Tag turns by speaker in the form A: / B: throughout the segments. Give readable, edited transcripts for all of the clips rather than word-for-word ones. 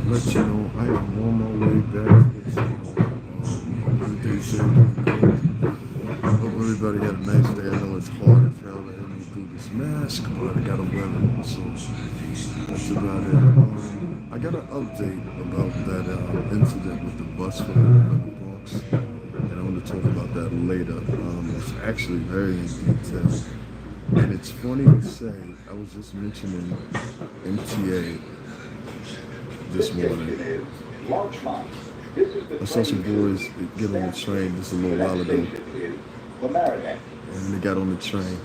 A: let you know I am on my way back to the channel. Everything's safe good. Hope everybody had a nice day. I know it's hard as hell to hear me through this mask, but I gotta wear it. So that's about it. I got an update about that incident with the bus for the Mental Parks, and I want to talk about that later. It's actually very in detail, and it's funny to say. I was just mentioning MTA this morning. I saw some boys get on the train just a little while ago, and they got on the train.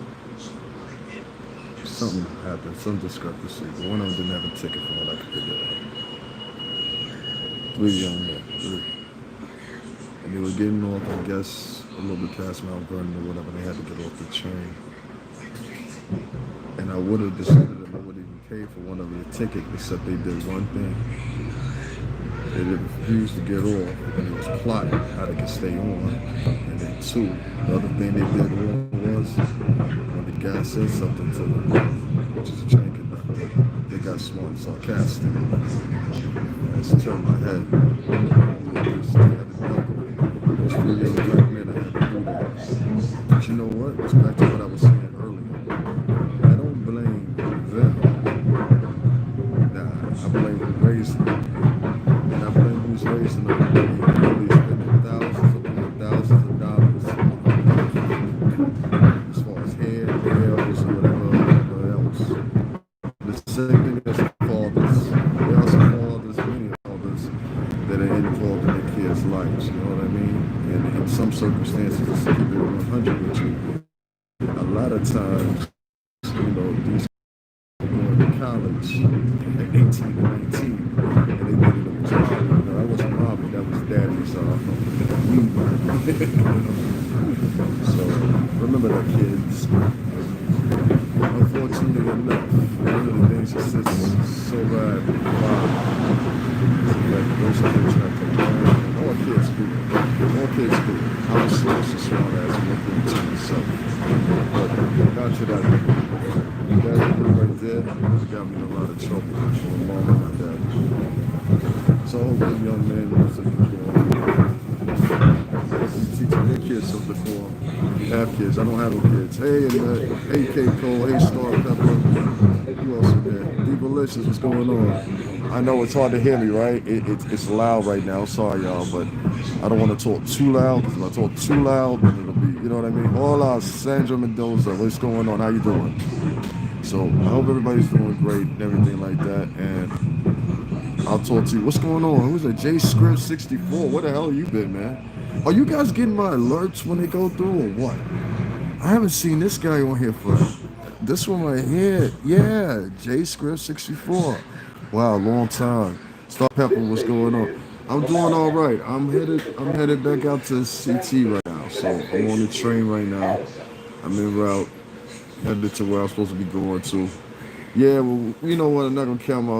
A: Something happened, some discrepancy. But one of them didn't have a ticket from what I could figure out. Three young men, three. And they were getting off, I guess, a little bit past Mount Vernon or whatever. They had to get off the train. And I would have decided that I would even pay for one of their tickets, except they did one thing. They refused to get off, and it was plotting how they could stay on. And then two, the other thing they did was when the guy said something to them, which is a train conductor, they got smart and sarcastic. I just turned my head. Those three young black men I had to do that. But you know what? It's back to what I was saying earlier. I don't blame them. Nah, I blame who raised them. And I blame who's raising them. Really spending thousands upon thousands of dollars as far as hair, nails, or whatever else. The same thing as fathers. There are some fathers, many fathers, that are involved in their kids' lives. You know what I mean? And in some circumstances, just to keep it 100 with you, a lot of times, these going to college at 18 and 19, and they needed a job. That wasn't robbing, that was daddy's weed money. So remember that, kids. Unfortunately enough, one of the things that sits so bad about like those are things that come down. All kids do. All kids do. I was slow to smart ass one thing to myself. But not to that. That right there got me in a lot of trouble for a moment like that. So I hope the young man knows that teaching their kids something for them. You have kids. I don't have no kids. Hey, hey, K. Cole. Hey, Star Pepper. Who else is there? D-Malicious, what's going on? I know it's hard to hear me, right? It's loud right now. Sorry, y'all, but I don't want to talk too loud, because if I talk too loud, then it'll be, you know what I mean? Hola, Sandra Mendoza. What's going on? How you doing? So I hope everybody's doing great and everything like that. And I'll talk to you. What's going on? Who's that? J Script 64. Where the hell you been, man? Are you guys getting my alerts when they go through or what? I haven't seen this guy on here for this one right here. Yeah, J Script 64. Wow, long time. Star Pepper, what's going on? I'm doing all right. I'm headed back out to CT right now. So I'm on the train right now. I'm en route, headed to where I'm supposed to be going to. Yeah, well, you know what? I'm not gonna count my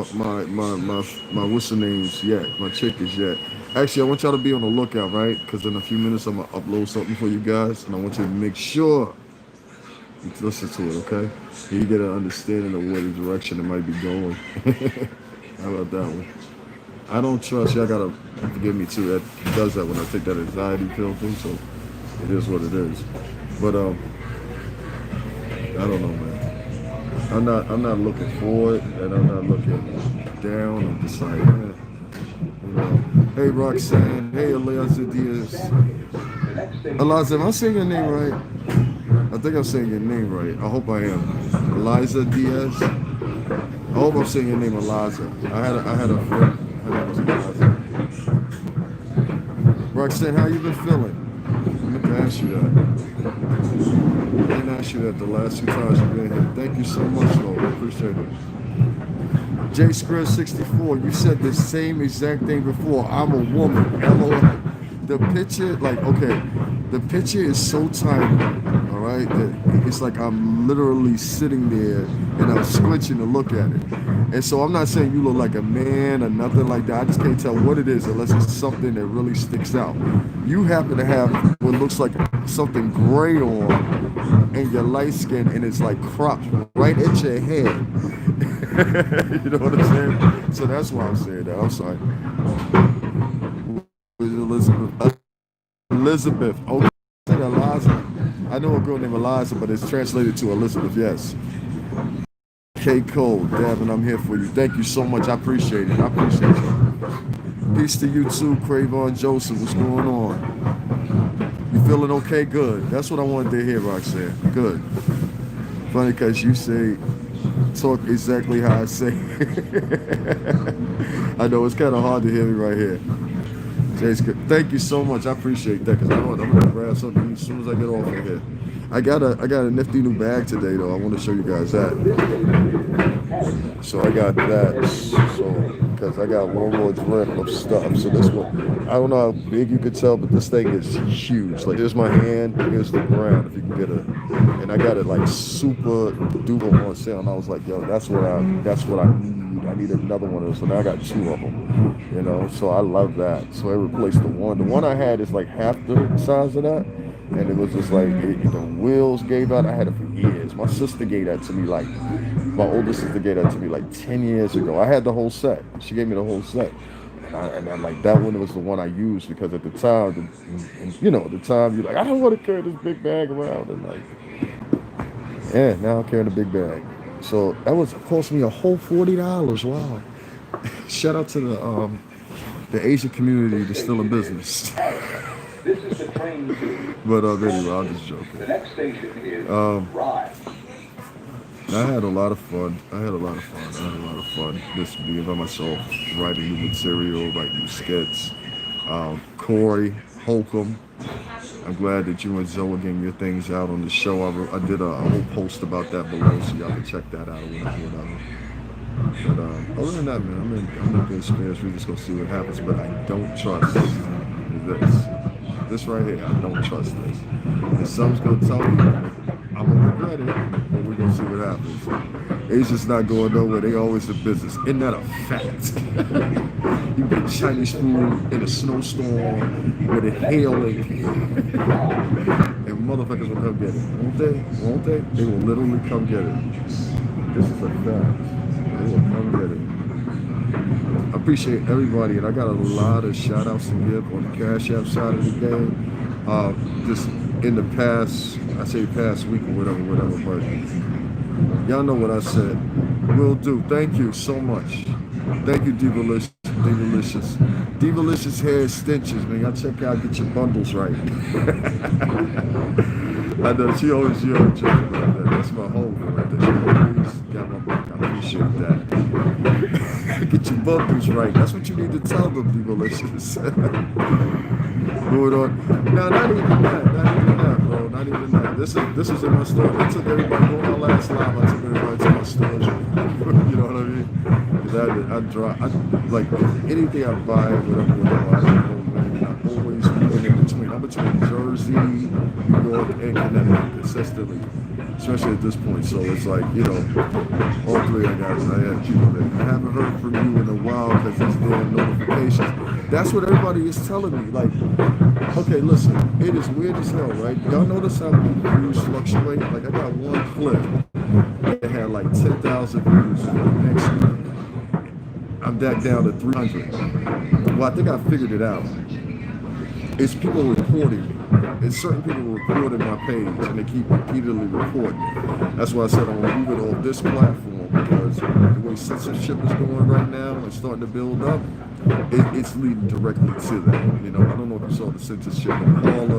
A: what's the names yet, my chickens yet. Actually, I want y'all to be on the lookout, right? Because in a few minutes I'm gonna upload something for you guys, and I want you to make sure you listen to it, okay? And you get an understanding of where the direction it might be going. How about that one? I don't trust y'all. Gotta forgive me too. That does that when I take that anxiety pill thing. So it is what it is. But I don't know, man. I'm not looking forward, and I'm not looking down. I'm just like, man, you know. Hey, Roxanne. Hey, Eliza Diaz. Eliza, am I saying your name right? I think I'm saying your name right. I hope I am. Eliza Diaz. I hope I'm saying your name, Eliza. I had a friend. Her name was Eliza. Roxanne, how you been feeling? I meant to ask you that. I didn't ask you that the last two times you've been here. Thank you so much, though. I appreciate it. J Square 64, you said the same exact thing before. I'm a woman. LOL. The picture, like, okay, the picture is so tiny, all right, that it's like I'm literally sitting there and I'm squinching to look at it. And so I'm not saying you look like a man or nothing like that. I just can't tell what it is unless it's something that really sticks out. You happen to have what looks like something gray on, and you're light skinned, and it's like cropped right at your head. You know what I'm saying? So that's why I'm saying that. I'm sorry. Elizabeth. Elizabeth. Okay. I think Eliza. I know a girl named Eliza, but it's translated to Elizabeth. Yes. K. Cole, Devin, I'm here for you. Thank you so much. I appreciate it. I appreciate you. Peace to you too, Cravon Joseph. What's going on? You feeling okay? Good. That's what I wanted to hear, Roxanne. Good. Funny because you say talk exactly how I say. I know it's kind of hard to hear me right here. Jay's good. Thank you so much. I appreciate that because I'm gonna grab something as soon as I get off of here. I got a nifty new bag today though. I want to show you guys that. So I got that. So because I got one more drip of stuff. So this one, I don't know how big you could tell, but this thing is huge. Like here's my hand, here's the ground. If you can get it, and I got it like super duper on sale. And I was like, yo, that's what I need. I need another one of those. So now I got two of them. You know, so I love that. So I replaced the one. The one I had is like half the size of that. And it was just like the wheels gave out. I had it for years. My sister gave that to me like my older sister gave that to me like 10 years ago. I had the whole set. She gave me the whole set. And I'm like, that one was the one I used because at the time, you know, at the time, you're like, I don't want to carry this big bag around. And like, yeah, now I'm carrying a big bag. So that was cost me a whole $40. Wow. Shout out to the Asian community that's still in business. But anyway, I'm just joking. I had a lot of fun. Just being by myself, writing new material, writing new skits. Corey, Holcomb, I'm glad that you and Zoe getting your things out on the show. I did a whole post about that below, so y'all can check that out or whatever. But other than that, man, I'm in good spirits. We're just gonna see what happens. But I don't trust this right here. I don't trust this. And someone's gonna tell me I'm gonna regret it, but we're gonna see what happens. Asia's not going nowhere. They always in business. Isn't that a fact? You get Chinese food in a snowstorm with it hailing, and motherfuckers will come get it. Won't they? Won't they? They will literally come get it. This is a fact. They will come get it. I appreciate everybody, and I got a lot of shout outs to give on the Cash App side of the game. Just in the past, I say past week or whatever, but y'all know what I said. Will do. Thank you so much. Thank you, Divalicious. Divalicious hair extensions, man. Y'all check out, get your bundles right. I know she always joking about that. That's my homie right there. She always got my back. I appreciate that. Get your bundles right. That's what you need to tell them, Divalicious. Moving on. No, not even that, bro. Not even that. This is in my store. I took everybody on my last live. I took everybody to my store. You know what I mean? I like anything I buy, whatever. I'm always in between. I'm between Jersey, New York, and Connecticut consistently, especially at this point. So it's like, you know, all three I had people that I haven't heard from you in a while because these damn notifications. That's what everybody is telling me. Like, okay, listen, it is weird as hell, right? Y'all notice how views fluctuate? Like, I got one clip that had like 10,000 views for the next week. I'm back down to 300. Well, I think I figured it out. It's people reporting me. It's certain people reporting my page, and they keep repeatedly reporting it. That's why I said I'm gonna move it off this platform because the way censorship is going right now and starting to build up, it's leading directly to that. You know, I don't know if you saw the censorship on Paula,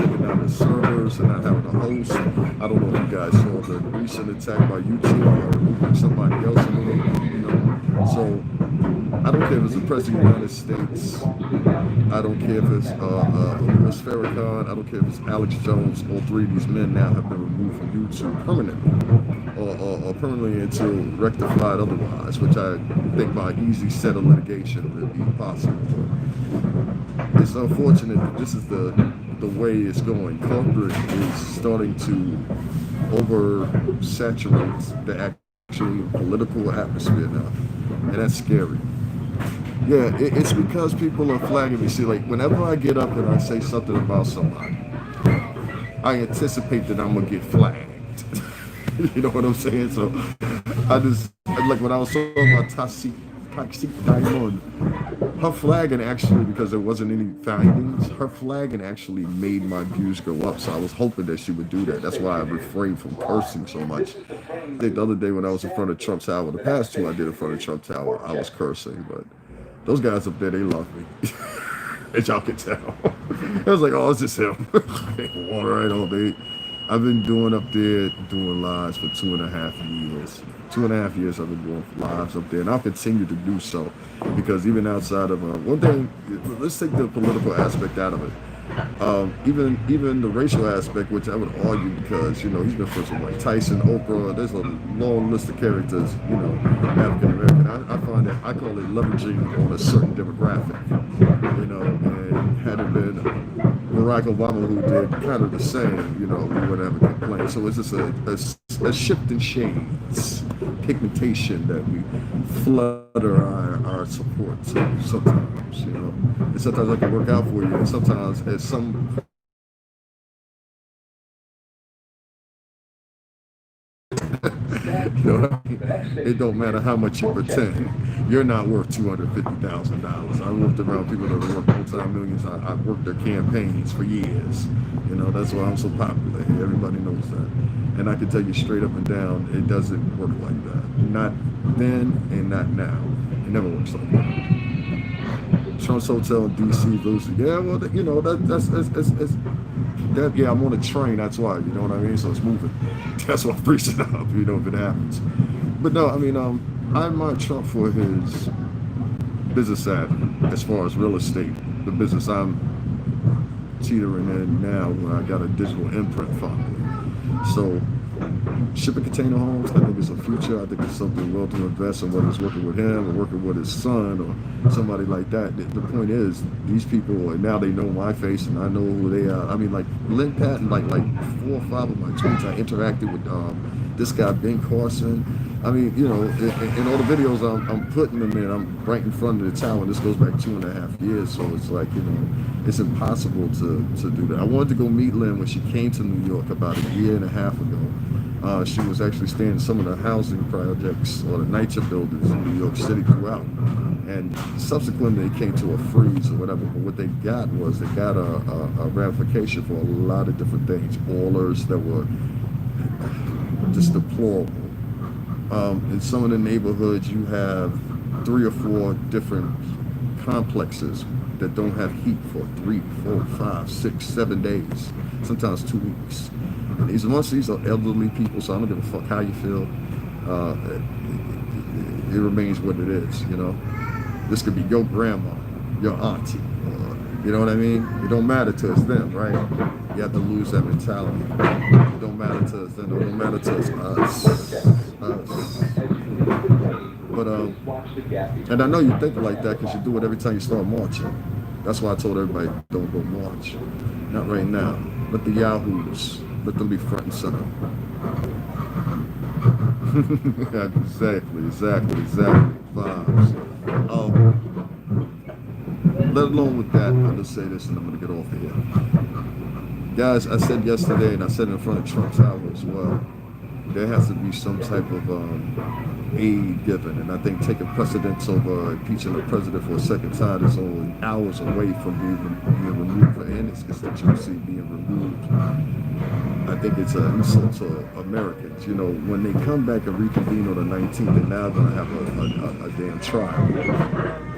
A: taking down the servers and not having a host. I don't know if you guys saw the recent attack by YouTube or removing somebody else in the, you know. So I don't care if it's the President of the United States. I don't care if it's Louis Farrakhan. I don't care if it's Alex Jones. All three of these men now have been removed from YouTube permanently, or permanently until rectified otherwise, which I think by easy set of litigation would be possible. It's unfortunate that this is the way it's going. Corporate is starting to oversaturate the actual political atmosphere now, and that's scary. Yeah, it's because people are flagging me. See, like, whenever I get up and I say something about somebody, I anticipate that I'm going to get flagged. You know what I'm saying? So I just like when I was talking about Toxic Diamond, her flagging actually, because there wasn't any findings, her flagging actually made my views go up. So I was hoping that she would do that. That's why I refrained from cursing so much. I think the other day when I was in front of Trump Tower, the past two I did in front of Trump Tower, I was cursing, but those guys up there, they love me. As y'all can tell. I was like, oh, it's just him. Water right all day. I've been doing up there, doing lives for 2.5 years. 2.5 years I've been doing lives up there, and I'll continue to do so because even outside of one thing, let's take the political aspect out of it. Even the racial aspect, which I would argue because he's been friends with Mike Tyson, Oprah. There's a long list of characters, African American. I find that I call it leveraging on a certain demographic, and had it been Barack Obama who did kind of the same, we wouldn't have a complaint. So it's just a shift in shades, pigmentation that we flutter our support to sometimes, and sometimes I can work out for you, and sometimes at some it don't matter how much you pretend. You're not worth $250,000. I worked around people that are worth multi-millions. I've worked their campaigns for years. That's why I'm so popular. Everybody knows that. And I can tell you straight up and down, it doesn't work like that. Not then and not now. It never works like that. Trump's Hotel in DC, Lucy. Yeah, well, that, yeah, I'm on a train, that's why, you know what I mean? So it's moving. That's why I'm preaching up, if it happens. But no, I admire Trump for his business savvy as far as real estate. The business I'm teetering in now, where I got a digital imprint finally. So shipping container homes, I think it's a future. I think it's something well to invest in, whether it's working with him or working with his son or somebody like that. The point is, these people, now they know my face and I know who they are. Like Lynn Patton, like 4 or 5 of my tweets, I interacted with this guy, Ben Carson. In all the videos I'm putting them in, I'm right in front of the tower. This goes back 2.5 years, so it's like, it's impossible to do that. I wanted to go meet Lynn when she came to New York about 1.5 years ago. She was actually staying in some of the housing projects or the NYCHA buildings in New York City throughout. And subsequently, it came to a freeze or whatever. But what they got was a ramification for a lot of different things. Ballers that were just deplorable. In some of the neighborhoods, you have 3 or 4 different complexes that don't have heat for 3, 4, 5, 6, 7 days, sometimes 2 weeks. And most of these are elderly people, so I don't give a fuck how you feel. It remains what it is, This could be your grandma, your auntie, you know what I mean? It don't matter to us then, right? You have to lose that mentality. It don't matter to us then, it don't matter to us. But and I know you think like that because you do it every time you start marching. That's why I told everybody, don't go march. Not right now. Let the yahoos, let them be front and center. Exactly. Vibes. Let alone with that, I'll just say this and I'm going to get off of here. Guys, I said yesterday, and I said in front of Trump Tower as well, there has to be some type of aid given. And I think taking precedence over impeaching the president for a second time is only hours away from being removed, and his constituency being removed. I think it's an insult to Americans. When they come back and reconvene on the 19th, they're now going to have a damn trial.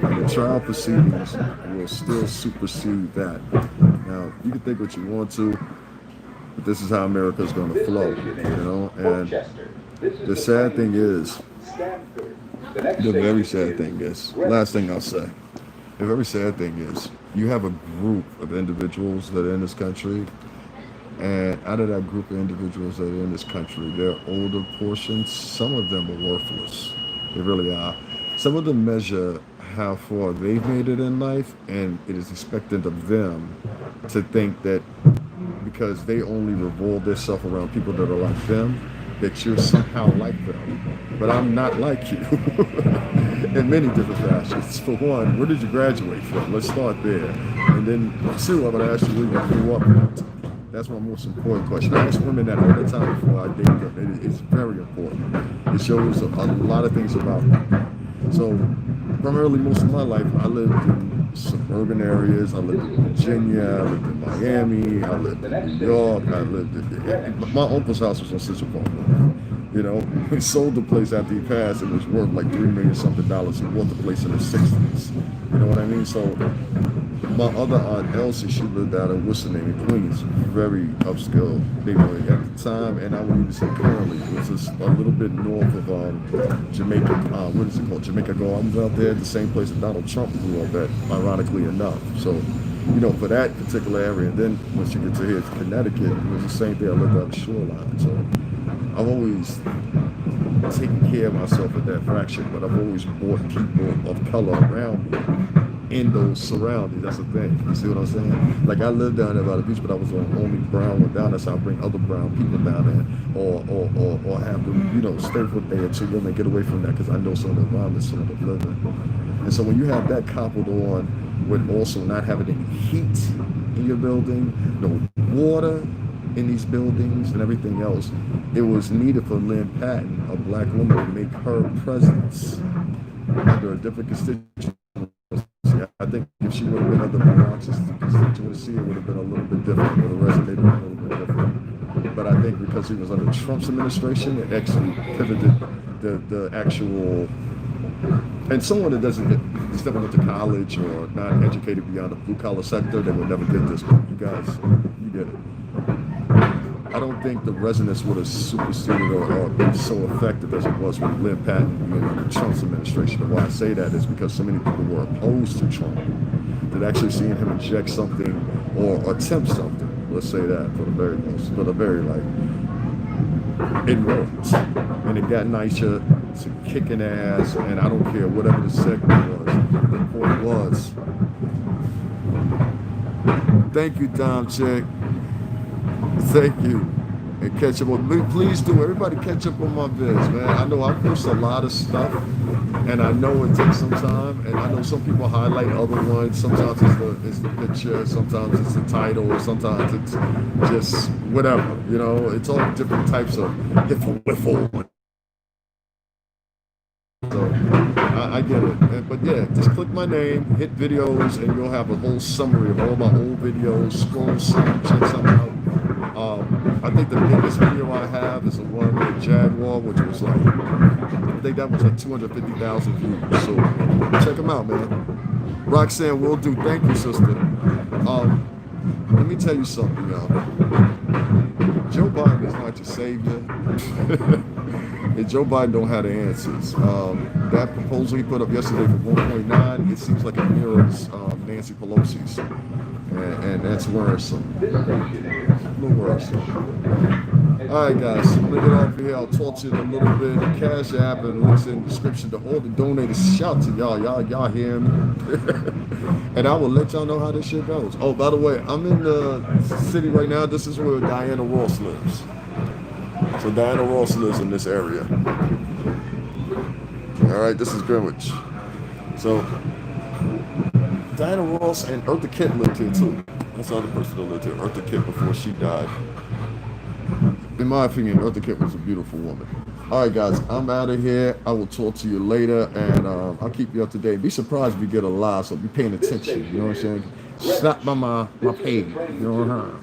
A: And the trial proceedings will still supersede that. Now, you can think what you want to, but this is how America's going to flow, And the sad thing is, the very sad thing is, last thing I'll say, the very sad thing is, you have a group of individuals that are in this country, and out of that group of individuals that are in this country, their older portions, some of them are worthless. They really are. Some of them measure how far they've made it in life, and it is expected of them to think that because they only revolve themselves around people that are like them, that you're somehow like them. But I'm not like you in many different fashions. For one, where did you graduate from? Let's start there. And then 2, I'm going to ask you where you grew up at. That's my most important question. I ask women that all the time before I date them. It's very important. It shows a lot of things about me. So, primarily, most of my life, I lived in suburban areas. I lived in Virginia. I lived in Miami. I lived in New York. I lived in my uncle's house was on Central Park. You know, he sold the place after he passed. It was worth like $3 million something. He bought the place in the '60s. You know what I mean? So my other aunt Elsie, she lived out in Worcester in Queens, very upscale neighborhood at the time, and I would even say currently, it was just a little bit north of Jamaica. What is it called? Jamaica Gardens out there, the same place that Donald Trump grew up at, ironically enough. So, you know, for that particular area, and then once you get to here to Connecticut, it was the same thing. I lived out the shoreline, so I've always taken care of myself at that fraction, but I've always brought people of color around me in those surroundings. That's the thing. You see what I'm saying? Like I lived down there by the beach, but I was the only brown one down there, so I bring other brown people down there, or have them, you know, stay for a day or two, and then get away from that because I know some of the environment some of them live in. And so when you have that coupled on with also not having any heat in your building, no water in these buildings and everything else, it was needed for Lynn Patton, a black woman, to make her presence under a different constituency. I think if she would have been under the Marxist constituency, it would have been a little bit different. It would have resonated a little bit different. But I think because he was under Trump's administration, it actually pivoted the actual. And someone that doesn't get, never went to college or not educated beyond the blue collar sector, they would never get this. But you guys, you get it. I don't think the resonance would have superseded or been so effective as it was with Lynn Patton being under Trump's administration. And why I say that is because so many people were opposed to Trump that actually seeing him inject something or attempt something, let's say that for the very like, it worked. And it got nicer to kicking ass, and I don't care whatever the segment was. The point was, thank you, Dom Chick. Thank you. And catch up on, please do, everybody catch up on my vids, man. I know I post a lot of stuff, and I know it takes some time, and I know some people highlight other ones. Sometimes it's the picture, sometimes it's the title, or sometimes it's just whatever, you know. It's all different types of whiffle. So I get it. But yeah, just click my name, hit videos, and you'll have a whole summary of all my old videos. Scroll some, check some out. I think the biggest video I have is the one with Jaguar, which was like, I think that was like 250,000 views. So check them out, man. Roxanne will do. Thank you, sister. Let me tell you something, y'all. Joe Biden is not your savior. And Joe Biden don't have the answers. That proposal he put up yesterday for 1.9, it seems like it mirrors Nancy Pelosi's. And that's worrisome. A little worrisome. All right, guys. I'm going to get off here. I'll talk to you in a little bit. Cash App and links in the description to all the donators. Shout to y'all. Y'all hear me? And I will let y'all know how this shit goes. Oh, by the way, I'm in the city right now. This is where Diana Ross lives. So Diana Ross lives in this area. All right, this is Greenwich. So Diana Ross and Eartha Kitt lived here too. That's the other person that lived here. Eartha Kitt before she died. In my opinion, Eartha Kitt was a beautiful woman. All right, guys, I'm out of here. I will talk to you later, and I'll keep you up to date. Be surprised if you get a live, so be paying attention. You know what I'm saying? Snap by my page. You know what I'm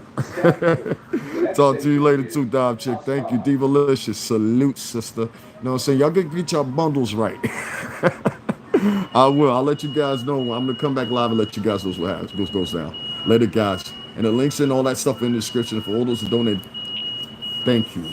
A: saying? Talk to you later too, Dom Chick. Thank you, Divalicious. Salute, sister. You know what I'm saying? Y'all get your bundles right. I will. I'll let you guys know. I'm gonna come back live and let you guys know what happens. What goes down. Later, guys. And the links and all that stuff in the description for all those who donate. Thank you.